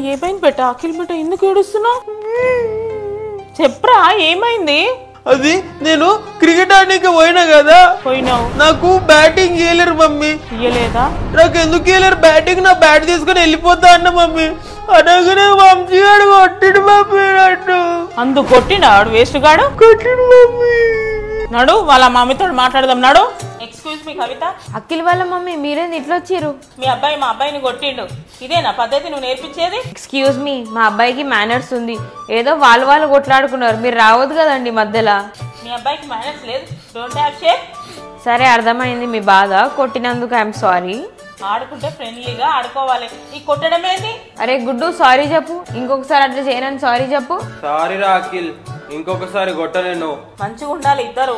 ఏమైంది బెట్ట అఖిల్ బెట్ట ఎందుకు ఏడుస్తున్నావు చెప్పరా ఏమైంది అది నేను క్రికెట్ ఆడడానికి పోయినా కదా పోయినావు నాకు బ్యాటింగ్ ఇయ్యలేరు మమ్మీ ఇయ్యలేదా నాకు ఎందుకు ఇయ్యలేరు బ్యాటింగ్ నా బ్యాట్ తీసుకుని వెళ్ళిపోతా అన్న మమ్మీ అనగానే వంశీ గాడు కొట్టిడు మమ్మీ నన్ను అందుకు కొట్టిండా వాడు వేస్ట్ గాడు కొట్టిడు మమ్మీ నడు వాళ్ళ మమ్మీతో మాట్లాడదాం నడు ఎక్స్క్యూజ్ మీ కవిత అఖిల్ వాళ్ళ మమ్మీ మీరేంది ఇట్లా వచ్చారు మీ అబ్బాయి మా అబ్బాయిని కొట్టిండు ఇదేనా పద్ధతి నువ్వు నేర్పించేది ఎక్స్క్యూజ్ మీ మా అబ్బాయికి మేనర్స్ ఉంది ఏదో వాళ్ళు కొట్లాడుకున్నారు మీరు రావద్దు కదండి మధ్యలో మీ అబ్బాయికి మేనర్స్ లేదు డోంట్ హ్యావ్ షేప్ సరే అర్థమైంది మీ బాధ కొట్టినందుకు ఐఎమ్ సారీ ఆడుకుంటే ఫ్రెండ్లీగా ఆడుకోవాలి ఈ కొట్టడం ఏంటి అరే గుడ్డు సారీ చెప్పు ఇంకొకసారి అట్లా చేయనని సారీ చెప్పు సారీ రా అఖిల్ ఇంకొకసారి కొట్టలేను మంచిగా ఉండాలి ఇద్దరు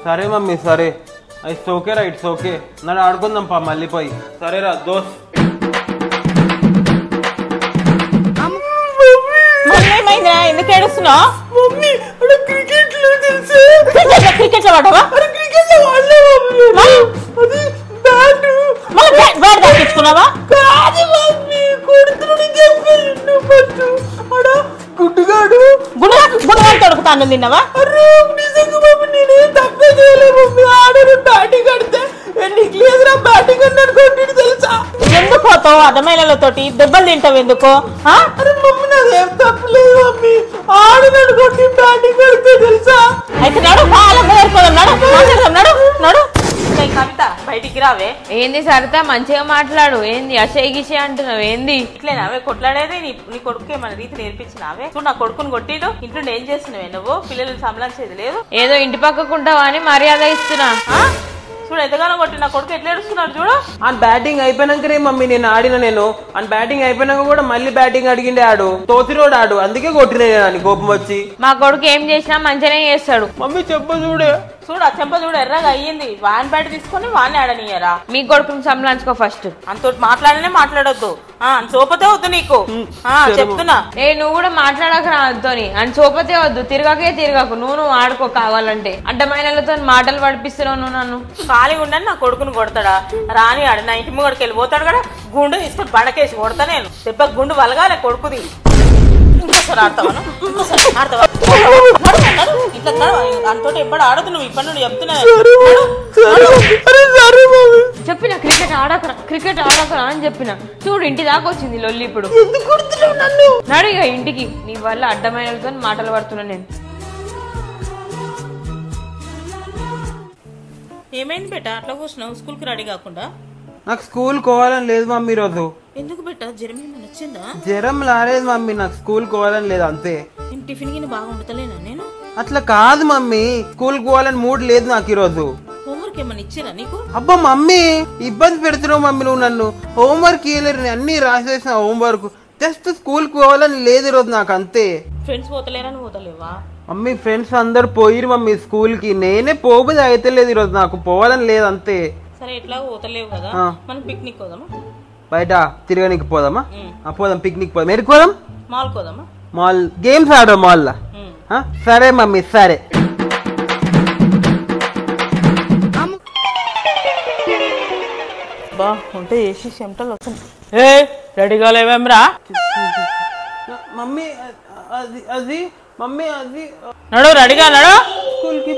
సరే మమ్మీ సరే ఇట్స్ ఓకే రా ఇట్స్ ఓకే నన్ను ఆడుకుందాం పా మళ్ళీ పోయి సరేరా దోస్త్ ఏమైందా ఎందుకు ఏడుస్తున్నావు మమ్మీ క్రికెట్ లో తెలుసు క్రికెట్ లో పడవా క్రికెట్ లో అది బ్యాట్ బ్యాట్ తప్పించుకున్నావా కాదు మమ్మీ కొడుతుని చెప్పేయండి ఫస్ట్ అడ గుడ్డుగాడు గుణగాడు తొడుకుతాను తిన్నావా అరే నిజంగా మమ్మీ నేనేం తప్పే చేయలేదు మమ్మీ ఆడను బ్యాటింగ్ ఆడితే నీకు లేదురా బ్యాటింగ్ అన్నాడు కొట్టిడు తెలుసా ఎందుకు పోతావు అదమైనతోటి దెబ్బలు తింటావు ఎందుకో అరే మమ్మీ నాదేం తప్పలేదు మమ్మీ ఆడినాడు కొట్టి బ్యాటింగ్ ఆడితే తెలుసా అయితే నడు బాగా కుదరిపోదాం నడు మాట్లాడదాం నడు నడు కవిత బయటికి రావే ఏంది సరిత మంచిగా మాట్లాడు ఏంది అషయ్ గిషయ్ అంటున్నావు ఏంది ఇట్లేనావే కొట్లాడేది నీ కొడుకు ఏమన్నా రీతి నేర్పించినావే చూడు నా కొడుకుని కొట్టిడు ఇంట్లో ఏం చేస్తున్నావే నువ్వు పిల్లలు సంబలించేది లేదు ఏదో ఇంటి పక్కకుంటావా అని మర్యాద ఇస్తున్నా చూడు ఎంతగానో కొట్టి నా కొడుకు ఎట్లా ఏడుస్తున్నాడు చూడు ఆ బ్యాటింగ్ అయిపోయినాకనే మమ్మీ నేను ఆడిన నేను ఆ బ్యాటింగ్ అయిపోయినాక కూడా మళ్ళీ బ్యాటింగ్ అడిగిండే ఆడు తోతిరోడు ఆడు అందుకే కొట్టిన నేను కోపం వచ్చి మా కొడుకు ఏం చేసినా మంచిగానే చేస్తాడు మమ్మీ చెప్ప చూడే చూడు ఆ చెంప చూడు ఎర్రగా అయ్యింది వాన్ బ్యాట్ తీసుకొని వాన్ని ఆడనియరా మీ కొడుకుని సంబలాంచుకో ఫస్ట్ అంతోటి మాట్లాడనే మాట్లాడొద్దు చూపతే వద్దు నీకు చెప్తున్నా నువ్వు కూడా మాట్లాడక రాదుతోని అని చూపతే వద్దు తిరగకు నువ్వు ఆడుకో కావాలంటే అడ్డమైనలతో మాటలు పడిపిస్తున్నావు నువ్వు నన్ను ఖాళీగా ఉండని నా కొడుకుని కొడతాడా రాని ఆడు నా ఇంటి ముంగడికి వెళ్ళిపోతాడు కదా గుండు తీసుకొని పడకేసి కొడతా నేను దెబ్బ గుండు వలగాలే కొడుకుది ఇంకోసారి ఆడతావా ఆడతావా ఇట్లా దాంతో ఎప్పుడు ఆడదు నువ్వు ఇప్పటి నుండి చెప్తున్నా చెప్పిన క్రికెట్ ఆడకరా అని చెప్పిన చూడు ఇంటి దాకా వచ్చింది లొల్లి ఇప్పుడు నడు ఇక ఇంటికి నీ వల్ల అడ్డమైనతో మాటలు పడుతున్నా నేను ఏమైంది బెట్ట అట్లా కూర్చున్నావు స్కూల్కి రెడీ కాకుండా నాకు స్కూల్ కోవాలని లేదు మమ్మీ రోజు ఎందుకు బెట్ట జ్వరం ఏమైనా వచ్చిందా జ్వరం రాలేదు మమ్మీ నాకు స్కూల్ కోవాలని లేదు అంతే నేను టిఫిన్ గిన్నె బాగా ఉండతలేనా నేను అట్లా కాదు మమ్మీ స్కూల్ కోవాలని మూడ్ లేదు నాకు ఈరోజు హోంవర్క్ ఏమైనా ఇచ్చిరా నీకు అబ్బా మమ్మీ ఇబ్బంది పెడుతున్నావు మమ్మీ నువ్వు నన్ను హోంవర్క్ ఇవ్వలేరు అన్ని రాసేసిన హోంవర్క్ జస్ట్ స్కూల్ కోవాలని లేదు ఈరోజు నాకు అంతే ఫ్రెండ్స్ పోతలేరని పోతలేవా మమ్మీ ఫ్రెండ్స్ అందరు పోయిరు మమ్మీ స్కూల్ కి నేనే పోబుది అయితే లేదు ఈరోజు నాకు పోవాలని లేదు అంతే సరే ఎట్లా పోతలేవు కదా మనం పిక్నిక్ పోదామా బయట తిరగనికి పోదామా పోదాం పిక్నిక్ పోదాం ఎక్కడికి పోదాం మాల్ పోదామా మాల్ గేమ్స్ ఆడదాం మాల్ లా సరే మమ్మీ సరే బా ఉంటే చేసి చెమటలు వస్తుంది రెడీగా లేవేమ్రా మమ్మీ అది అది మమ్మీ అది నడు రెడీగా నడు స్కూల్ కి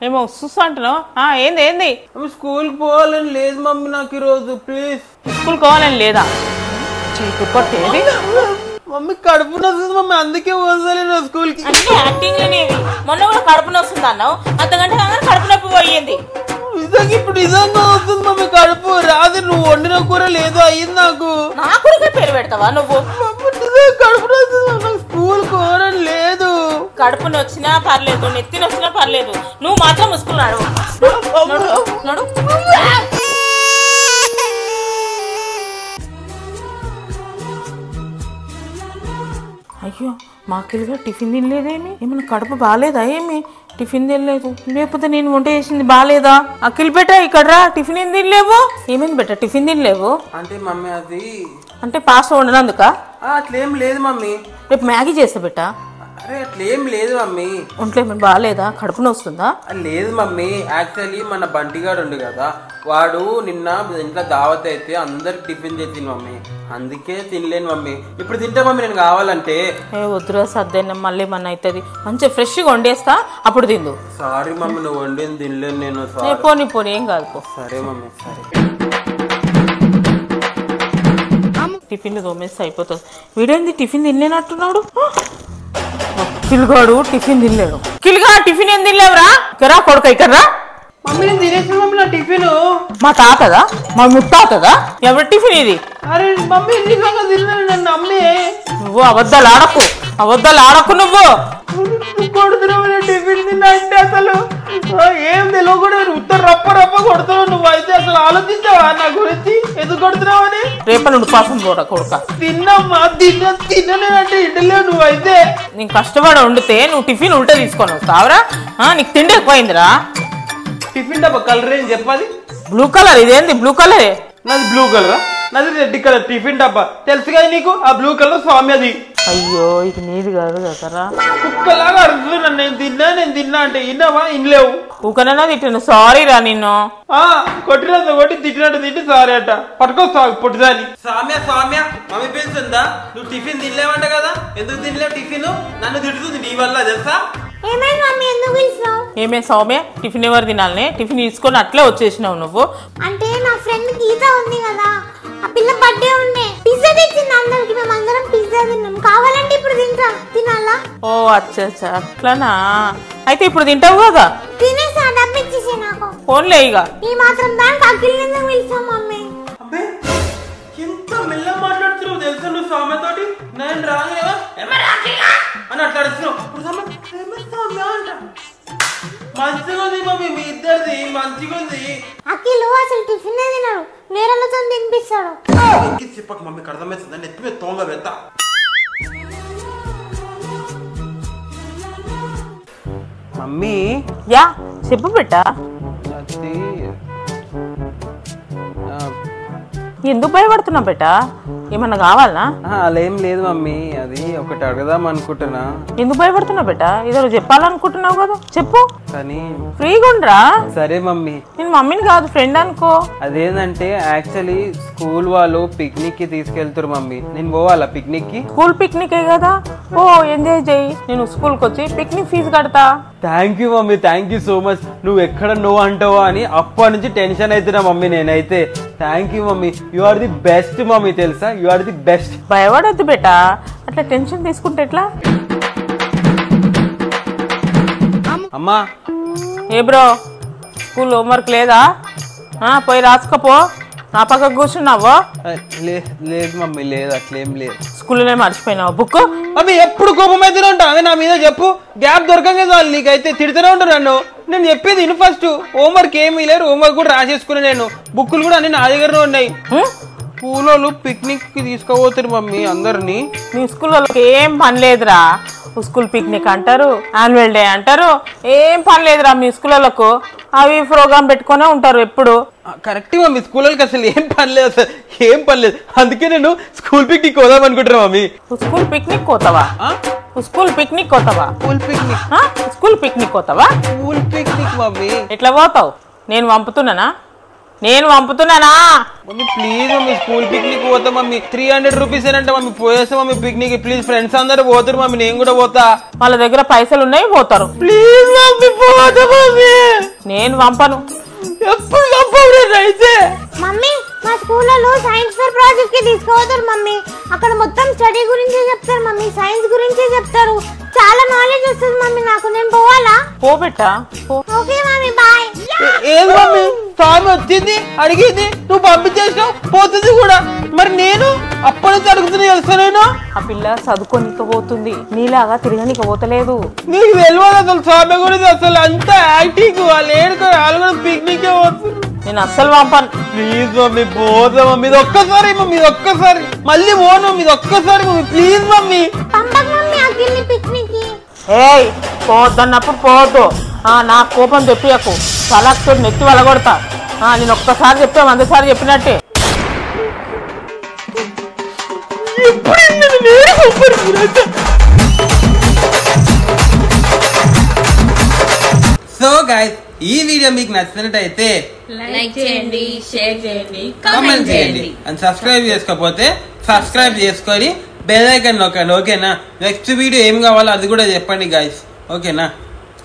ఏమో చూస్తా అంటున్నావు ఏంది ఏంది స్కూల్ కి పోవాలని లేదు మమ్మీ నాకు ఈరోజు ప్లీజ్ స్కూల్ పోవాలని లేదా చీకు కొట్టేది మమ్మీ కడుపు నొస్తుంది మమ్మీ అందుకే పోసలేను స్కూల్ కి అంటే యాక్టింగ్ అనేవి మొన్న కూడా కడుపు నొస్తుంది అన్నావు అంతకంటే కడుపు నొప్పి పోయింది నిజంగా ఇప్పుడు నిజంగా వస్తుంది మమ్మీ కడుపు రాదు నువ్వు వండిన కూర లేదు అయ్యింది నాకు నా కూరకే పేరు పెడతావా నువ్వు కడుపు నొస్తుంది స్కూల్ కోరని లేదు కడుపు నొచ్చినా పర్లేదు నెత్తి నొచ్చినా పర్లేదు నువ్వు మాత్రం ముసుకున్నాడు నడు అయ్యో మాకెళ్ళగా టిఫిన్ తినలేదేమి ఏమన్నా కడుపు బాగాలేదా ఏమి టిఫిన్ తినలేదు లేకపోతే నేను వంట చేసింది బాగాలేదా అఖిల్ బెట్ట ఇక్కడ రా టిఫిన్ ఏం తినలేవు ఏమైంది బెట్ట టిఫిన్ తినలేవు అంటే మమ్మీ అది అంటే పాస్తా వండినందుక అట్లేం లేదు మమ్మీ రేపు మ్యాగీ చేస్తా బెట్ట అరే అట్లేం లేదు మమ్మీ ఒంట్లో ఏమైనా బాగాలేదా కడుపు నొస్తుందా లేదు మమ్మీ యాక్చువల్లీ మన బంటిగాడు ఉండు కదా వాడు నిన్న ఇంట్లో దావత్ అయితే అందరికి టిఫిన్ చేసింది మమ్మీ అందుకే తినలేను మమ్మీ. ఇప్పుడు తింటా మమ్మీ నేను కావాలంటే. ఏ వద్దురా సర్దేనా మళ్ళీ మన అవుతుంది. మంచిగా ఫ్రెష్గా వండేస్తా అప్పుడు తిందు. సారీ మమ్మీ నువ్వు వండింది తినలేను నేను. పోనీ పోనీ ఏం కాదు పో. సరే మమ్మీ సరే. టిఫిన్ తోమేస్తే అయిపోతుంది. వీడేంది టిఫిన్ తినలేనట్టున్నాడు. కిల్గాడు టిఫిన్ తినలేడు. కిల్గా టిఫిన్ ఏం తినలేవురా? ఇక్కరా కొడుక ఇక్కడరా. మమ్మీ నేను తినేసి మమ్మీ నా టిఫిన్. మా తాతదా మా ముత్తాతదా? ఎవరి టిఫిన్ ఇది? అరే మమ్మీ నిజంగా తిన్నాను నన్ను అమ్మే. నువ్వు అబద్ధాలు ఆడకు నువ్వు. కొడుతున్నావు టిఫిన్ తిన్నా అంటే అసలు ఏం తెలియకుండా ఉత్తర రప్ప రప్ప కొడుతున్నావు. నువ్వు అయితే అసలు ఆలోచించావా నా గురించి ఎందుకు కొడుతున్నావు అని? రేపటి నుండి పాపం కూడా కొడుక. తిన్నమ్మా తినలేనంటే ఇంటలేవు నువ్వైతే. నేను కష్టపడి వండితే నువ్వు టిఫిన్ ఉల్టా తీసుకొని వస్తావురా? నీకు తిండి ఎక్కువైందిరా. టిఫిన్ డబ్బా కలర్ ఏం చెప్పాలి? Blue colour. ఇదేంది బ్లూ కలరే? నాది బ్లూ కలర్. నాది రెడ్ కలర్ టిఫిన్ డబ్బా. తెలుసు కదా నీకు ఆ బ్లూ కలర్ స్వామి అది. అయ్యో ఇది నీది కాదు కదరా. కుక్కలాగా అరుస్తున్నాను. నేను తిన్నా అంటే ఇన్నావా? ఇన్లేవు. ఊకనైనా తిట్టాను. సారీ రా నిన్ను. కొట్టినంత కొట్టి తిట్టినట్టు తిట్టి సారీ అట. పట్టుకొస్తా పొట్టిదాన్ని. సామ్య మమ్మీ పిలుస్తుందా? నువ్వు టిఫిన్ తినలేవంట కదా? ఎందుకు తినలేవు టిఫిన్? నన్ను తిడుతుంది నీ వల్ల తెలుసా? ఏమే సౌమ్య టిఫిన్ ఎవరు తినాలనే? టిఫిన్ తీసుకొని అట్లే వచ్చేసినావు నువ్వు. అంటే నా ఫ్రెండ్ గీత ఉంది కదా, ఆ పిల్ల బర్త్డే ఉండే పిజ్జా తెచ్చింది అందరికి. మేము అందరం పిజ్జా తిన్నాం. కావాలంటే ఇప్పుడు తినాలా? ఓ అచ్చా అట్లనా? అయితే ఇప్పుడు తింటావు కదా? తినేసా డబ్బు ఇచ్చేసి నాకు. ఫోన్లే ఇక ఈ మాత్రం దానికి అఖిల్ ఎందుకు పిలిచాం మమ్మీ? ఎంత మెల్ల మాట్లాడుతున్నావు తెలుసా నువ్వు సౌమ్యతోటి? నేను రాలేవా అని అట్లా అడుస్తున్నావు. మంచిగా ఉంది మమ్మీ మీ ఇద్దరిది మంచిగా ఉంది. అఖిల్ అసలు టిఫిన్ తినడు, నేరలతో తినిపిస్తాడు. చెప్పక మమ్మీ అర్థమవుతుంది. నెత్తి మీద తోంగ వెళ్తా. మమ్మీ యా చెప్పు బిడ్డా. ఎందుకు భయపడుతున్నావు బెటా? ఏమన్నా కావాలనా? అలా ఏం లేదు మమ్మీ. అది ఒకటి అడగదాం అనుకుంటున్నా. ఎందుకు భయపడుతున్నావు బెటా? ఏదో చెప్పాలనుకుంటున్నావు కదా చెప్పు. కానీ ఫ్రీగా ఉండరా? సరే మమ్మీ. నేను మమ్మీని కాదు ఫ్రెండ్ అనుకో. అదేంటంటే యాక్చువల్లీ స్కూల్ వాళ్ళు పిక్నిక్ కి తీసుకెళ్తారు మమ్మీ. నేను పోవాలా పిక్నిక్ కి? స్కూల్ పిక్నికే కదా. ఓ ఎంజాయ్ చేయి. నేను స్కూల్ కి వచ్చి పిక్నిక్ ఫీజు కడతా. Thank you mummy. Thank you so much. నువ్వు ఎక్కడ నువ్వు అంటావో అని అప్పటి నుంచి టెన్షన్ అవుతున్నా మమ్మీ నేనైతే. Thank you mummy. You are the best mummy తెలుసా? You are the best. భయపడొద్దు బేటా. అట్లా టెన్షన్ తీసుకుంటే ఎట్లా? అమ్మా ఏ బ్రో స్కూల్ హోంవర్క్ లేదా? పోయి రాసుకోపో. నా పక్కకు కూర్చున్నావో? లేదు మమ్మీ లేదు అట్లేం లేదు. స్కూల్లోనే మర్చిపోయినావు బుక్? మమ్మీ ఎప్పుడు కోపం అయితే ఉంటావు నా మీద చెప్పు. గ్యాప్ దొరకంగా చాలు నీకైతే తిడుతూనే ఉంటాను నన్ను. నేను చెప్పేది ఇను ఫస్ట్. హోంవర్క్ ఏమీ లేరు. హోంవర్క్ కూడా రాసేసుకున్నా నేను. బుక్కులు కూడా అన్ని నా దగ్గరనే ఉన్నాయి. స్కూల్ వాళ్ళు పిక్నిక్ కి తీసుకుపోతారు మమ్మీ అందరినీ. మీ స్కూల్ వాళ్ళకి ఏం పని లేదురా. స్కూల్ పిక్నిక్ అంటారు, యాన్యువల్ డే అంటారు. ఏం పని లేదురా మీ స్కూల్ వాళ్ళకు. అవి ప్రోగ్రామ్ పెట్టుకునే ఉంటారు ఎప్పుడు. Correct mummy. స్కూల్ వాళ్ళకి అసలు ఏం పని లేదు. అసలు ఏం పని లేదు. అందుకే నేను స్కూల్ పిక్నిక్ పోదాం అనుకుంటున్నా మమ్మీ. స్కూల్ పిక్నిక్ పోతావా? స్కూల్ పిక్నిక్ పోతావా? స్కూల్ పిక్నిక్ స్కూల్ పిక్నిక్ పోతావా? School picnic mummy. ఎట్లా పోతావు? నేను పంపుతున్నానా? Mummy please mummy school picnic పోతా మమ్మీ. 300 రూపీస్ ఏనంట మమ్మీ. పోయేస్తా మమ్మీ పిక్నిక్ ప్లీజ్. ఫ్రెండ్స్ అందరూ పోతారు మమ్మీ. నేను కూడా పోతా. వాళ్ళ దగ్గర పైసలు ఉన్నాయి పోతారు. ప్లీజ్ మమ్మీ పోతా మమ్మీ. నేను పంపను. ఎప్పుడు పంపవు అయితే? మమ్మీ మా స్కూల్లో సైన్స్ ఫేర్ ప్రాజెక్ట్ కి తీసుకుపోతారు మమ్మీ. అక్కడ మొత్తం స్టడీ గురించే చెప్తారు మమ్మీ. సైన్స్ గురించే చెప్తారు. చాలా నాలెడ్జ్ వస్తుంది మమ్మీ నాకు. నేను పోవాలా? పో బెట్టా. Okay mummy bye. ఏది మమ్మీ స్వామి వచ్చింది అడిగింది నువ్వు పంపించేసావు పోతుంది కూడా. మరి నేను అప్పటి నుంచి అడుగుతున్నా తెలుసా? నేను ఆ పిల్ల చదువుకోనిక పోతుంది. నీలాగా తిరగనిక పోతలేదు. నీకు తెలియదు అసలు స్వామి గురించి. అసలు అంత యాక్టింగ్. వాళ్ళు ఏడుకొని వాళ్ళు కూడా పిక్నిక్ పోతుంది. నేను అస్సలు పంపాను. ప్లీజ్ మమ్మీ పోదా మమ్మీ. ఇది ఒక్కసారి మమ్మీ. ఇది ఒక్కసారి మళ్ళీ పోను మమ్మీ. ఇది ఒక్కసారి మమ్మీ ప్లీజ్ మమ్మీ. ఏయ్ పోవద్దన్నప్పుడు పోవద్దు. నా కోపం చెప్పియకు. తలతో నెత్తి వలగొడతా. నేను ఒక్కసారి చెప్తే 100 సార్లు చెప్పినట్టే. సో గైస్ ఈ వీడియో మీకు నచ్చినట్టయితే లైక్ చేయండి, షేర్ చేయండి, కామెంట్ చేయండి. అండ్ సబ్స్క్రైబ్ చేసుకోకపోతే సబ్స్క్రైబ్ చేసుకొని బెల్ ఐకాన్ నొక్కండి. ఓకేనా? నెక్స్ట్ వీడియో ఏం కావాలో అది కూడా చెప్పండి గైస్. ఓకేనా?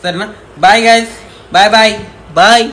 సరేనా? Bye guys. Bye bye bye.